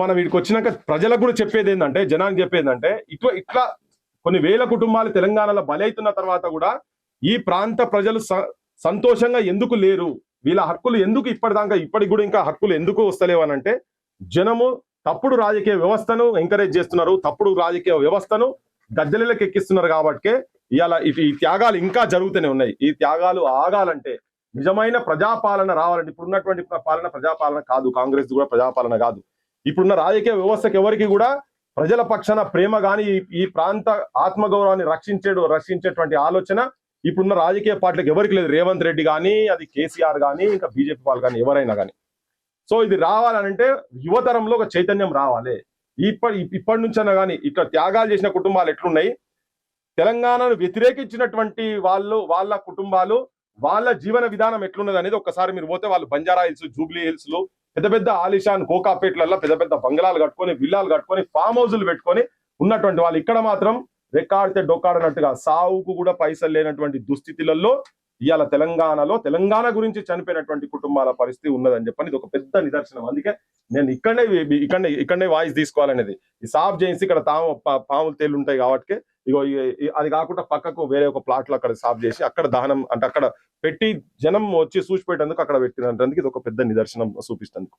మనం వీడికి వచ్చినాక ప్రజలకు కూడా చెప్పేది ఏంటంటే, జనానికి చెప్పేది ఏంటంటే, ఇట్లా కొన్ని వేల కుటుంబాలు తెలంగాణలో బలైతున్న తర్వాత కూడా ఈ ప్రాంత ప్రజలు సంతోషంగా ఎందుకు లేరు, వీళ్ళ హక్కులు ఎందుకు ఇప్పటికి కూడా ఇంకా హక్కులు ఎందుకు వస్తలేవు అని అంటే, జనము తప్పుడు రాజకీయ వ్యవస్థను ఎంకరేజ్ చేస్తున్నారు, తప్పుడు రాజకీయ వ్యవస్థను గద్దెలకు ఎక్కిస్తున్నారు. కాబట్టి ఇవాళ ఈ త్యాగాలు ఇంకా జరుగుతూనే ఉన్నాయి. ఈ త్యాగాలు ఆగాలంటే, నిజమైన ప్రజాపాలన రావాలంటే, ఇప్పుడున్నటువంటి పాలన ప్రజాపాలన కాదు, కాంగ్రెస్ కూడా ప్రజాపాలన కాదు. ఇప్పుడున్న రాజకీయ వ్యవస్థకి ఎవరికి కూడా ప్రజల పక్షాన ప్రేమ గాని, ఈ ప్రాంత ఆత్మగౌరవాన్ని రక్షించేటువంటి ఆలోచన ఇప్పుడున్న రాజకీయ పార్టీలకు ఎవరికి లేదు. రేవంత్ రెడ్డి కానీ, అది కేసీఆర్ కానీ, ఇంకా బీజేపీ వాళ్ళు కానీ, ఎవరైనా కానీ. సో ఇది రావాలంటే యువతరంలో ఒక చైతన్యం రావాలి. ఇప్పటి నుంచైనా కానీ ఇట్లా త్యాగాలు చేసిన కుటుంబాలు ఎట్లున్నాయి, తెలంగాణను వ్యతిరేకించినటువంటి వాళ్ళ కుటుంబాలు, వాళ్ళ జీవన విధానం ఎట్లున్నది అనేది ఒక్కసారి మీరు పోతే, వాళ్ళు బంజారా హిల్స్, జూబ్లీ హిల్స్ లో పెద్ద పెద్ద ఆలిషాన్ కోకాపేట్లలో పెద్ద పెద్ద బంగ్లాలు కట్టుకొని, విల్లాలు కట్టుకొని, ఫామ్ హౌజులు పెట్టుకొని ఉన్నటువంటి వాళ్ళు ఇక్కడ మాత్రం రెక్కాడితే డొక్కాడనట్టుగా సావుకు కూడా పైసలు లేనటువంటి దుస్థితులలో ఇవాళ తెలంగాణ గురించి చనిపోయినటువంటి కుటుంబాల పరిస్థితి ఉన్నదని చెప్పని ఇది ఒక పెద్ద నిదర్శనం. అందుకే నేను ఇక్కడనే వాయిస్ తీసుకోవాలనేది. ఈ సాఫ్ చేసి ఇక్కడ పాములు తేలు ఉంటాయి కాబట్టి ఇగో అది కాకుండా పక్కకు వేరే ఒక ప్లాట్ లో అక్కడ సాఫ్ చేసి అక్కడ దహనం అంటే అక్కడ పెట్టి జనం వచ్చి చూసిపోయేటందుకు అక్కడ పెట్టినందుకు ఇది ఒక పెద్ద నిదర్శనం చూపిస్తుంది.